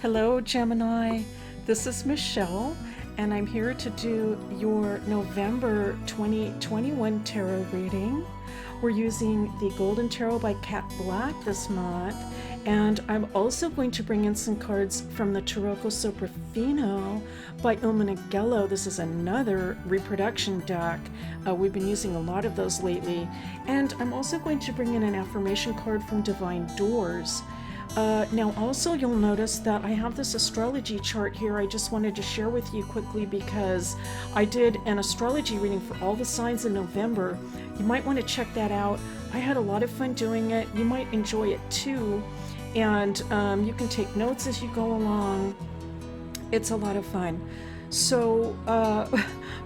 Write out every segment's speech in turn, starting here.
Hello, Gemini. This is Michelle, and I'm here to do your November 2021 tarot reading. We're using the Golden Tarot by Cat Black this month, and I'm also going to bring in some cards from the Tarocco Sopraffino by Il Meneghello. This is another reproduction deck. We've been using a lot of those lately. And I'm also going to bring in an affirmation card from Divine Doors. Now also you'll notice that I have this astrology chart here. I just wanted to share with you quickly because I did an astrology reading for all the signs in November. You might want to check that out. I had a lot of fun doing it. You might enjoy it too. And you can take notes as you go along. It's a lot of fun. So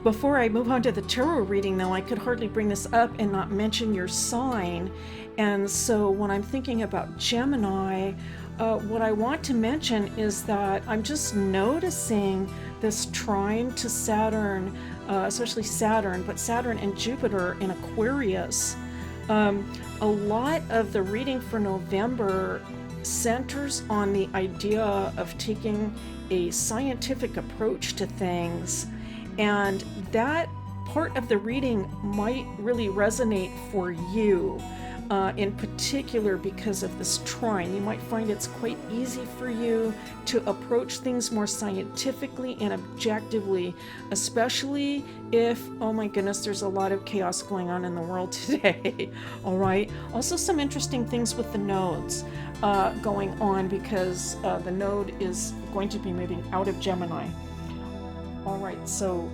before I move on to the tarot reading though, I could hardly bring this up and not mention your sign. And so when I'm thinking about Gemini, what I want to mention is that I'm just noticing this trine to Saturn, especially Saturn, but Saturn and Jupiter in Aquarius. A lot of the reading for November centers on the idea of taking a scientific approach to things, and that part of the reading might really resonate for you. In particular because of this trine. You might find it's quite easy for you to approach things more scientifically and objectively, especially if, oh my goodness, there's a lot of chaos going on in the world today. All right. Also some interesting things with the nodes going on because the node is going to be moving out of Gemini. All right. So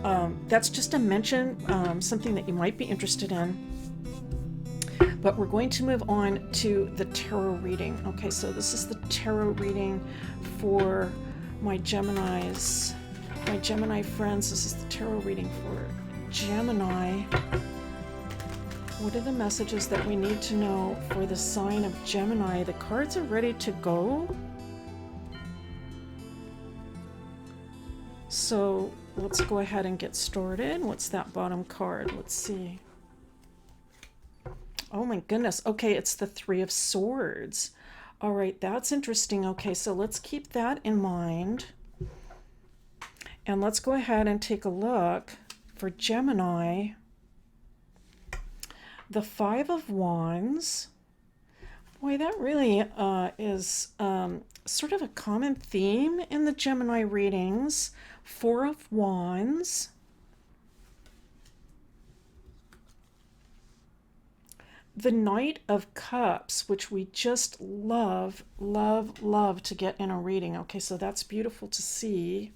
that's just a mention, something that you might be interested in. But we're going to move on to the tarot reading. Okay, so this is the tarot reading for my Geminis, my Gemini friends. This is the tarot reading for Gemini. What are the messages that we need to know for the sign of Gemini? The cards are ready to go. So let's go ahead and get started. What's that bottom card? Let's see. Oh my goodness. Okay, it's the Three of Swords. All right, that's interesting. Okay, so let's keep that in mind. And let's go ahead and take a look for Gemini. The Five of Wands. Boy, that really is sort of a common theme in the Gemini readings. Four of Wands. The Knight of Cups, which we just love, love, love to get in a reading. Okay, so that's beautiful to see.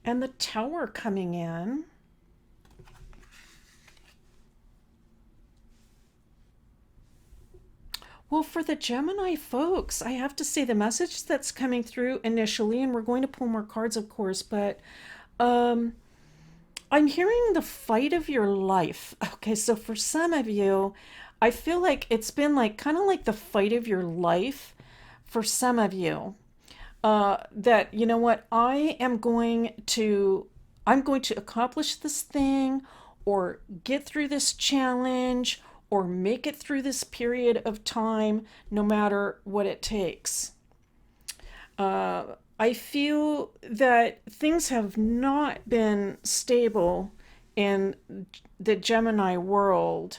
And the Tower coming in. Well, for the Gemini folks, I have to say the message that's coming through initially, and we're going to pull more cards, of course, but I'm hearing the fight of your life. Okay, so for some of you, I feel like it's been like kind of like the fight of your life for some of you. That, you know what, I'm going to accomplish this thing or get through this challenge or make it through this period of time, no matter what it takes. I feel that things have not been stable in the Gemini world,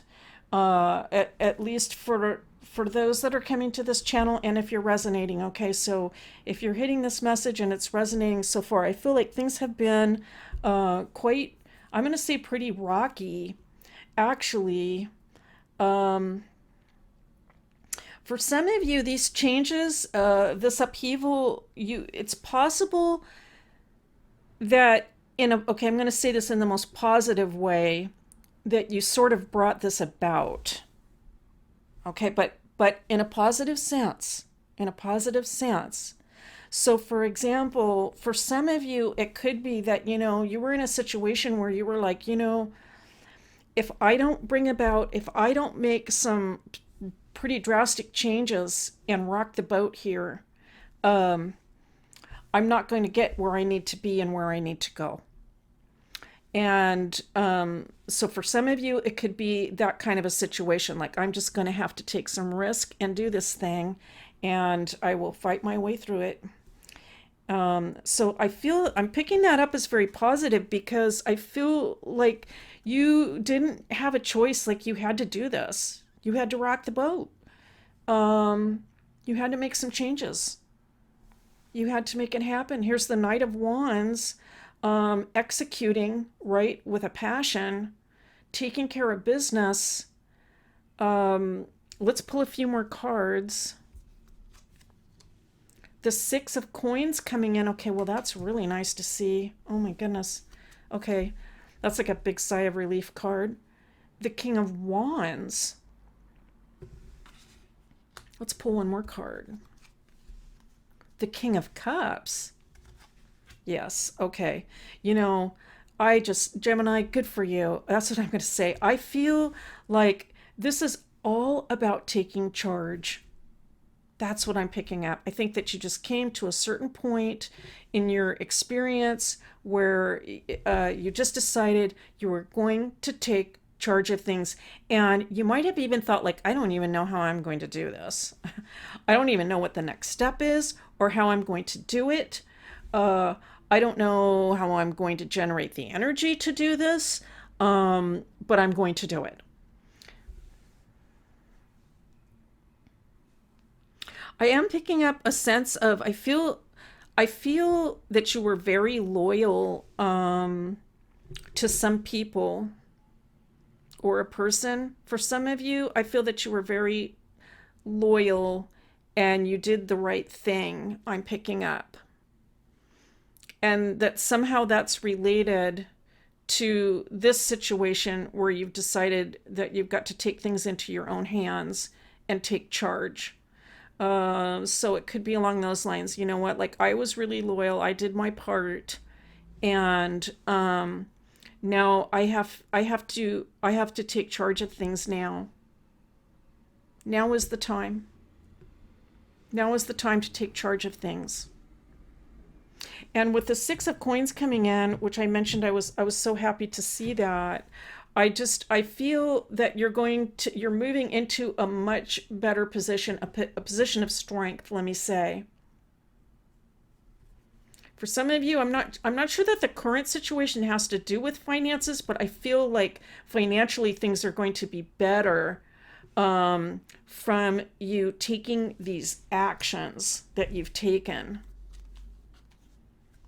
at least for those that are coming to this channel, and if you're resonating. Okay, so if you're hitting this message and it's resonating so far, I feel like things have been quite, I'm going to say pretty rocky, actually. For some of you, these changes, this upheaval, it's possible that okay, I'm going to say this in the most positive way, that you sort of brought this about. Okay, but in a positive sense, So for example, for some of you, it could be that, you were in a situation where you were like, if I don't make some pretty drastic changes and rock the boat here, I'm not going to get where I need to be and where I need to go. And so for some of you, it could be that kind of a situation, like I'm just going to have to take some risk and do this thing. and I will fight my way through it. So I feel I'm picking that up as very positive because I feel like you didn't have a choice, like you had to do this. You had to rock the boat. Um, you had to make some changes. You had to make it happen. Here's the Knight of Wands, executing, right, with a passion, taking care of business. Um, let's pull a few more cards. The Six of Coins coming in. Okay, well, that's really nice to see. Oh my goodness. Okay, that's like a big sigh of relief card. The King of Wands. Let's pull one more card. The King of Cups. Yes, okay. You know, Gemini, good for you. That's what I'm going to say. I feel like this is all about taking charge. That's what I'm picking up. I think that you just came to a certain point in your experience where you just decided you were going to take charge of things. And you might have even thought, like, I don't even know how I'm going to do this. I don't even know what the next step is or how I'm going to do it. I don't know how I'm going to generate the energy to do this, but I'm going to do it. I am picking up a sense of I feel that you were very loyal to some people or a person. For some of you, I feel that you were very loyal and you did the right thing. I'm picking up. And that somehow that's related to this situation where you've decided that you've got to take things into your own hands and take charge. So it could be along those lines. You know what? Like, I was really loyal. I did my part, and now I have to take charge of things now. Now is the time. Now is the time to take charge of things. And with the Six of Coins coming in, which I mentioned, I was so happy to see that. I feel that you're moving into a much better position, a position of strength, let me say. For some of you, I'm not sure that the current situation has to do with finances, but I feel like financially things are going to be better from you taking these actions that you've taken.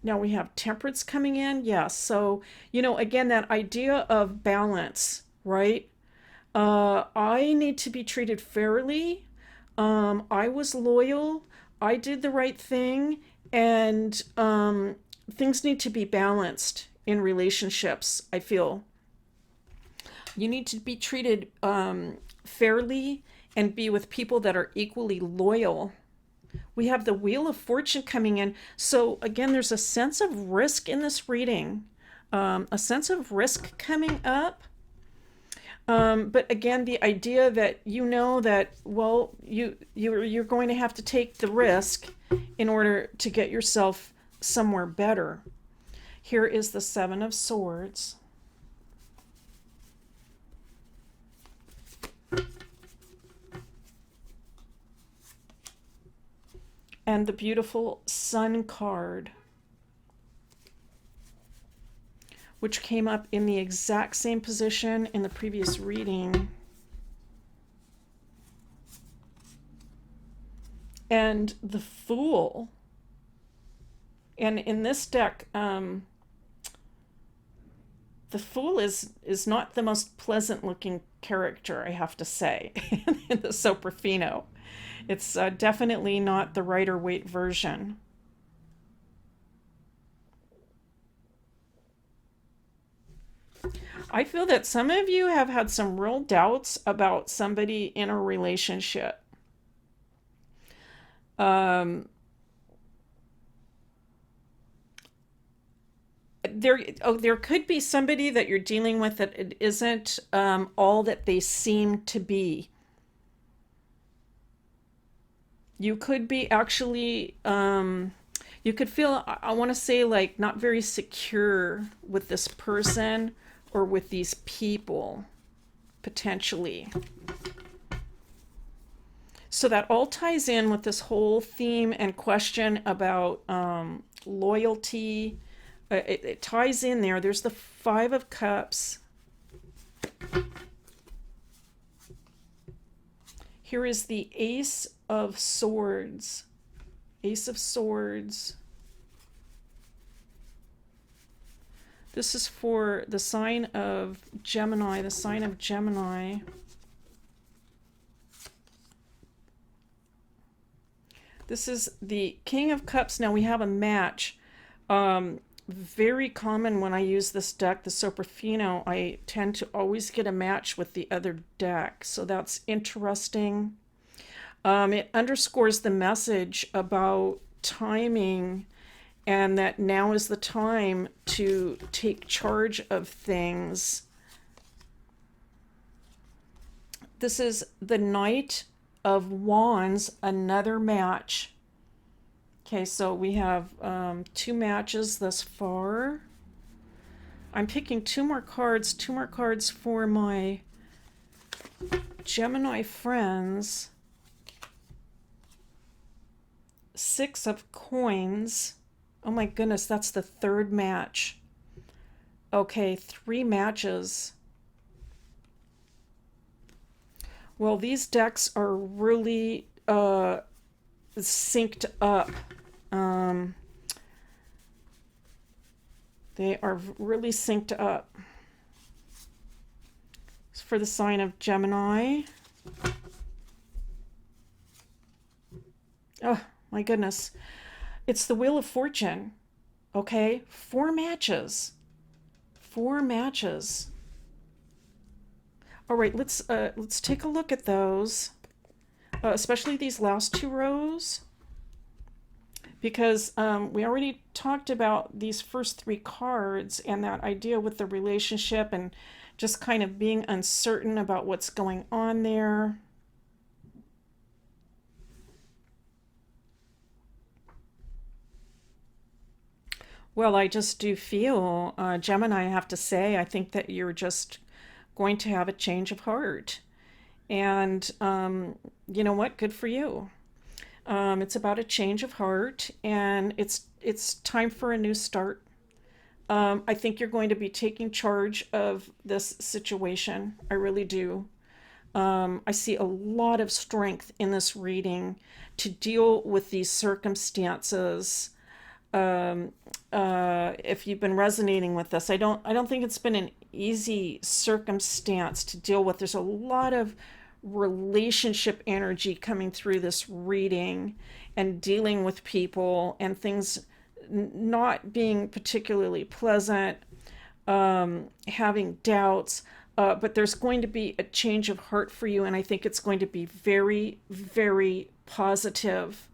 Now we have Temperance coming in. Yes. So, again, that idea of balance, right? I need to be treated fairly. I was loyal. I did the right thing. And things need to be balanced in relationships, I feel. You need to be treated fairly and be with people that are equally loyal. We have the Wheel of Fortune coming in. So again, there's a sense of risk in this reading, a sense of risk coming up. But again, the idea that that, well, you're going to have to take the risk in order to get yourself somewhere better. Here is the Seven of Swords. And the beautiful Sun card, which came up in the exact same position in the previous reading. And the Fool. And in this deck, the Fool is not the most pleasant looking character, I have to say, in the Soprafino. It's definitely not the Rider-Waite version. I feel that some of you have had some real doubts about somebody in a relationship. There could be somebody that you're dealing with that it isn't all that they seem to be. You could be actually, you could feel, I want to say, like, not very secure with this person or with these people, potentially. So that all ties in with this whole theme and question about loyalty. It ties in there. There's the Five of Cups. Here is the Ace of Swords. Ace of Swords. This is for the sign of Gemini, the sign of Gemini. This is the King of Cups. Now we have a match. Very common when I use this deck, the Soprafino, I tend to always get a match with the other deck. So that's interesting. It underscores the message about timing and that now is the time to take charge of things. This is the Knight of Wands, another match. Okay, so we have 2 matches thus far. I'm picking 2 more cards for my Gemini friends. 6 of Coins. Oh my goodness, that's the 3rd match. Okay, 3 matches. Well, these decks are really synced up. They are really synced up. It's for the sign of Gemini. Oh my goodness. It's the Wheel of Fortune. Okay, 4 matches. 4 matches. All right, let's take a look at those, especially these last 2 rows, because we already talked about these first 3 cards and that idea with the relationship and just kind of being uncertain about what's going on there. Well, I just do feel, Gemini, I have to say, I think that you're just going to have a change of heart. And you know what? Good for you. It's about a change of heart, and it's time for a new start. I think you're going to be taking charge of this situation. I really do. I see a lot of strength in this reading to deal with these circumstances. If you've been resonating with this, I don't think it's been an easy circumstance to deal with. There's a lot of relationship energy coming through this reading and dealing with people and things not being particularly pleasant, having doubts, but there's going to be a change of heart for you, and I think it's going to be very, very positive.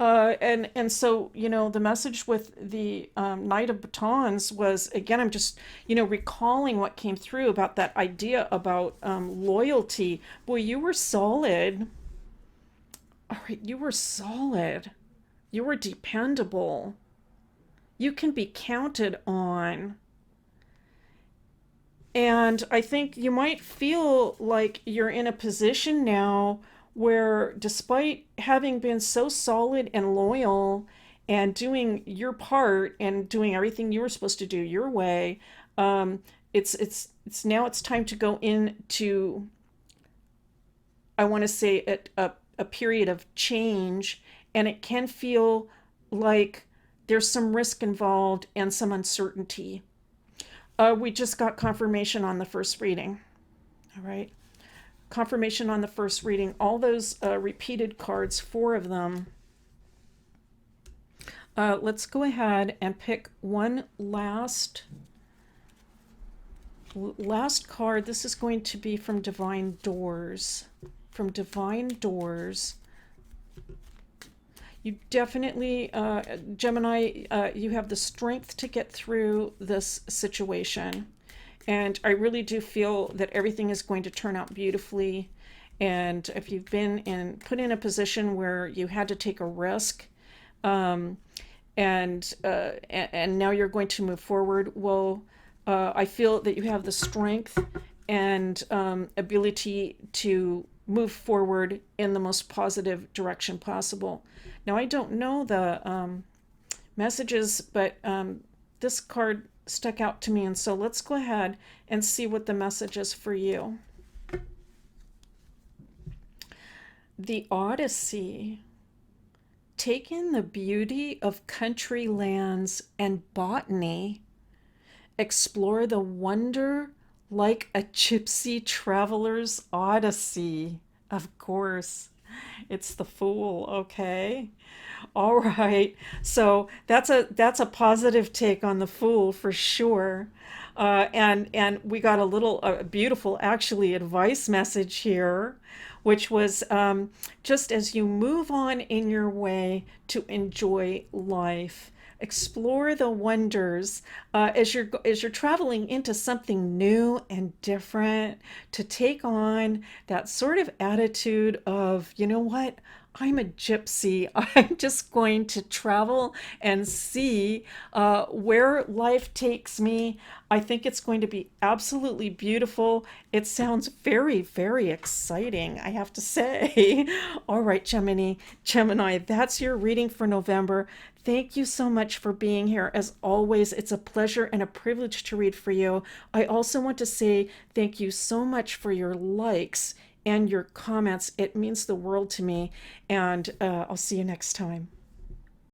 And so, you know, the message with the Knight of Batons was, again, I'm just, you know, recalling what came through about that idea about loyalty. Boy, you were solid. All right, you were solid. You were dependable. You can be counted on. And I think you might feel like you're in a position now where, despite having been so solid and loyal and doing your part and doing everything you were supposed to do your way, it's now it's time to go into, I want to say, a period of change, and it can feel like there's some risk involved and some uncertainty. We just got confirmation on the first reading. All right. Confirmation on the first reading. All those repeated cards, 4 of them. Let's go ahead and pick one last card. This is going to be from Divine Doors. From Divine Doors. You definitely, Gemini, you have the strength to get through this situation. And I really do feel that everything is going to turn out beautifully. And if you've been put in a position where you had to take a risk, and now you're going to move forward, well, I feel that you have the strength and ability to move forward in the most positive direction possible. Now, I don't know the messages, but this card stuck out to me, and so let's go ahead and see what the message is for you. The Odyssey. Take in the beauty of country lands and botany. Explore the wonder like a gypsy traveler's odyssey. Of course, it's the Fool, okay? All right. So that's a positive take on the Fool for sure. And we got a little beautiful actually advice message here, which was just as you move on in your way to enjoy life, explore the wonders as you're traveling into something new and different, to take on that sort of attitude of, you know what, I'm a gypsy. I'm just going to travel and see where life takes me. I think it's going to be absolutely beautiful. It sounds very, very exciting, I have to say. All right, Gemini, that's your reading for November. Thank you so much for being here. As always, it's a pleasure and a privilege to read for you. I also want to say thank you so much for your likes and your comments. It means the world to me. And I'll see you next time.